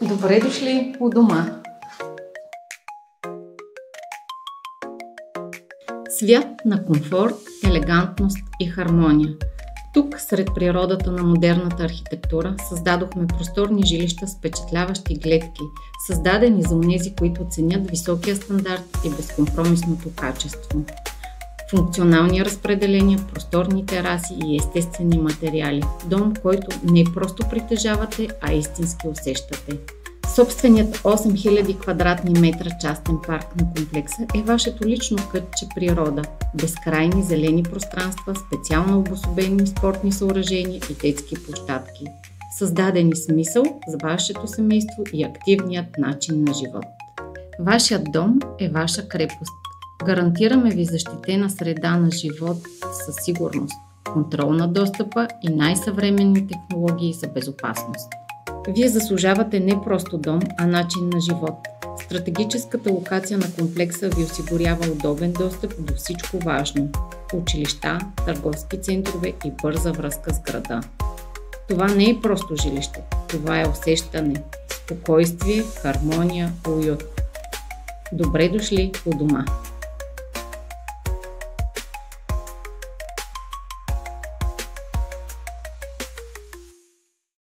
Добре дошли у дома! Свят на комфорт, елегантност и хармония. Тук, сред природата на модерната архитектура, създадохме просторни жилища с впечатляващи гледки, създадени за онези, които ценят високия стандарт и безкомпромисното качество. Функционални разпределения, просторни тераси и естествени материали. Дом, който не просто притежавате, а истински усещате. Собственият 8000 квадратни метра частен парк на комплекса е вашето лично кътче природа. Безкрайни зелени пространства, специално обособени спортни съоръжения и детски площадки. Създадени смисъл за вашето семейство и активният начин на живот. Вашият дом е ваша крепост. Гарантираме ви защитена среда на живот със сигурност, контрол на достъпа и най-съвременни технологии за безопасност. Вие заслужавате не просто дом, а начин на живот. Стратегическата локация на комплекса ви осигурява удобен достъп до всичко важно – училища, търговски центрове и бърза връзка с града. Това не е просто жилище, това е усещане, спокойствие, хармония, уют. Добре дошли у дома!